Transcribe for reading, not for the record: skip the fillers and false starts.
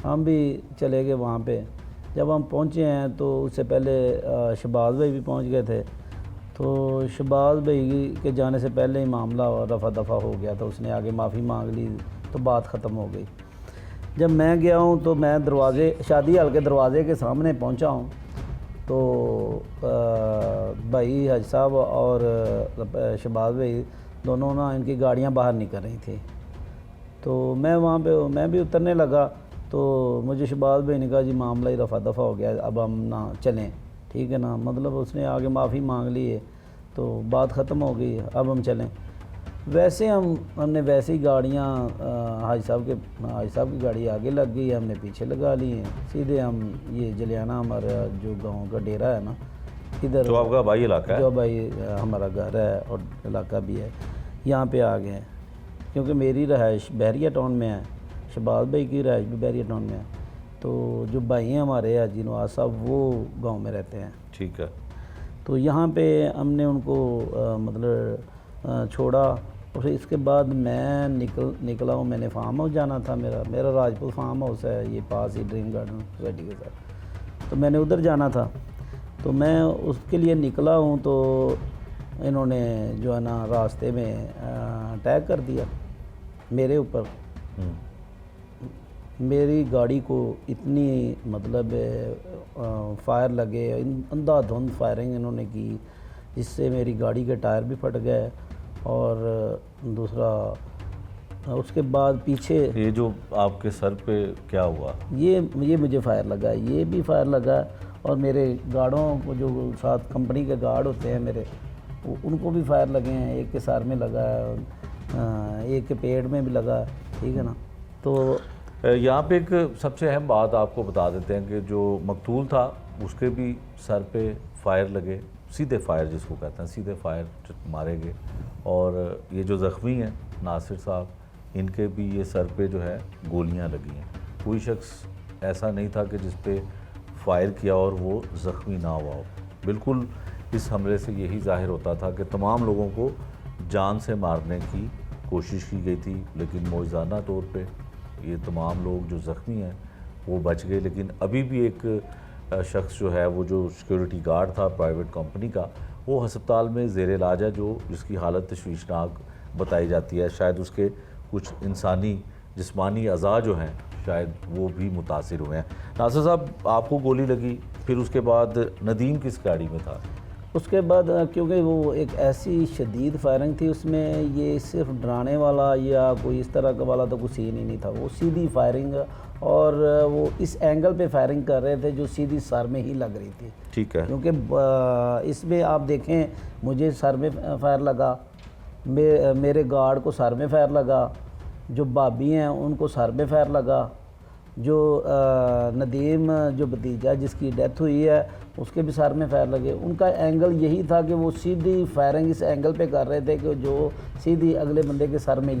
ہم بھی چلے گئے وہاں پہ. جب ہم پہنچے ہیں تو اس سے پہلے شہباز بھائی بھی پہنچ گئے تھے. تو شہباز بھائی کے جانے سے پہلے ہی معاملہ رفع دفع ہو گیا تھا. اس نے آگے معافی مانگ لی تو بات ختم ہو گئی. جب میں گیا ہوں تو میں شادی ہال کے دروازے کے سامنے پہنچا ہوں تو بھائی حج صاحب اور شہباز بھائی دونوں نا ان کی گاڑیاں باہر نکل رہی تھیں. تو میں وہاں پہ میں بھی اترنے لگا تو مجھے شہباز بھائی نے کہا جی معاملہ ہی رفع دفع ہو گیا, اب ہم نہ چلیں, ٹھیک ہے نا. مطلب اس نے آگے معافی مانگ لی ہے تو بات ختم ہو گئی, اب ہم چلیں. ویسے ہم نے ویسے ہی گاڑیاں حاج صاحب کی گاڑی آگے لگ گئی, ہم نے پیچھے لگا لی ہیں. سیدھے ہم یہ جلیانہ ہمارا جو گاؤں کا ڈیرا ہے نا, ادھر جو آپ کا بھائی علاقہ ہے, جو بھائی ہمارا گھر ہے اور علاقہ بھی ہے, یہاں پہ آ گئے ہیں. کیونکہ میری رہائش بحریہ ٹاؤن میں ہے, شہباز بھائی کی رہائش بھی بحریہ ٹاؤن میں ہے. تو جو بھائی ہیں ہمارے حاجی نواز صاحب وہ گاؤں میں رہتے ہیں. ٹھیک ہے. تو یہاں پہ ہم نے ان کو مطلب چھوڑا. اور اس کے بعد میں نکلا ہوں. میں نے فارم ہاؤس جانا تھا, میرا راجپور فارم ہاؤس ہے یہ پاس ہی ڈریم گارڈن سوسائٹی کے ساتھ. تو میں نے ادھر جانا تھا تو میں اس کے لیے نکلا ہوں تو انہوں نے جو ہے نا راستے میں اٹیک کر دیا میرے اوپر. میری گاڑی کو اتنی مطلب فائر لگے, اندھا دھند فائرنگ انہوں نے کی, جس سے میری گاڑی کے ٹائر بھی پھٹ گئے. اور دوسرا اس کے بعد پیچھے یہ جو آپ کے سر پہ کیا ہوا, یہ مجھے فائر لگا, یہ بھی فائر لگا. اور میرے گارڈوں کو جو ساتھ کمپنی کے گارڈ ہوتے ہیں میرے, ان کو بھی فائر لگے ہیں. ایک کے سر میں لگا ہے, ایک کے پیٹ میں بھی لگا ہے, ٹھیک ہے نا. تو یہاں پہ ایک سب سے اہم بات آپ کو بتا دیتے ہیں کہ جو مقتول تھا اس کے بھی سر پہ فائر لگے, سیدھے فائر جس کو کہتے ہیں, سیدھے فائر مارے گئے. اور یہ جو زخمی ہیں ناصر صاحب, ان کے بھی یہ سر پہ جو ہے گولیاں لگی ہیں. کوئی شخص ایسا نہیں تھا کہ جس پہ فائر کیا اور وہ زخمی نہ ہوا ہو. بالکل اس حملے سے یہی ظاہر ہوتا تھا کہ تمام لوگوں کو جان سے مارنے کی کوشش کی گئی تھی, لیکن معجزانہ طور پہ یہ تمام لوگ جو زخمی ہیں وہ بچ گئے. لیکن ابھی بھی ایک شخص جو ہے وہ جو سیکیورٹی گارڈ تھا پرائیویٹ کمپنی کا, وہ ہسپتال میں زیر علاج ہے, جس کی حالت تشویشناک بتائی جاتی ہے. شاید اس کے کچھ انسانی جسمانی اعضاء جو ہیں شاید وہ بھی متاثر ہوئے ہیں. ناصر صاحب آپ کو گولی لگی, پھر اس کے بعد ندیم کس گاڑی میں تھا؟ اس کے بعد کیونکہ وہ ایک ایسی شدید فائرنگ تھی, اس میں یہ صرف ڈرانے والا یا کوئی اس طرح کا والا تو کوئی سین ہی نہیں تھا. وہ سیدھی فائرنگ, اور وہ اس اینگل پہ فائرنگ کر رہے تھے جو سیدھی سر میں ہی لگ رہی تھی. ٹھیک ہے. کیونکہ اس میں آپ دیکھیں مجھے سر میں فائر لگا, میرے گارڈ کو سر میں فائر لگا, جو بھابھی ہیں ان کو سر میں فائر لگا, جو ندیم جو بھتیجا جس کی ڈیتھ ہوئی ہے اس کے بھی سر میں فائر لگے. ان کا اینگل یہی تھا کہ وہ سیدھی فائرنگ اس اینگل پہ کر رہے تھے کہ جو سیدھی اگلے بندے کے سر میں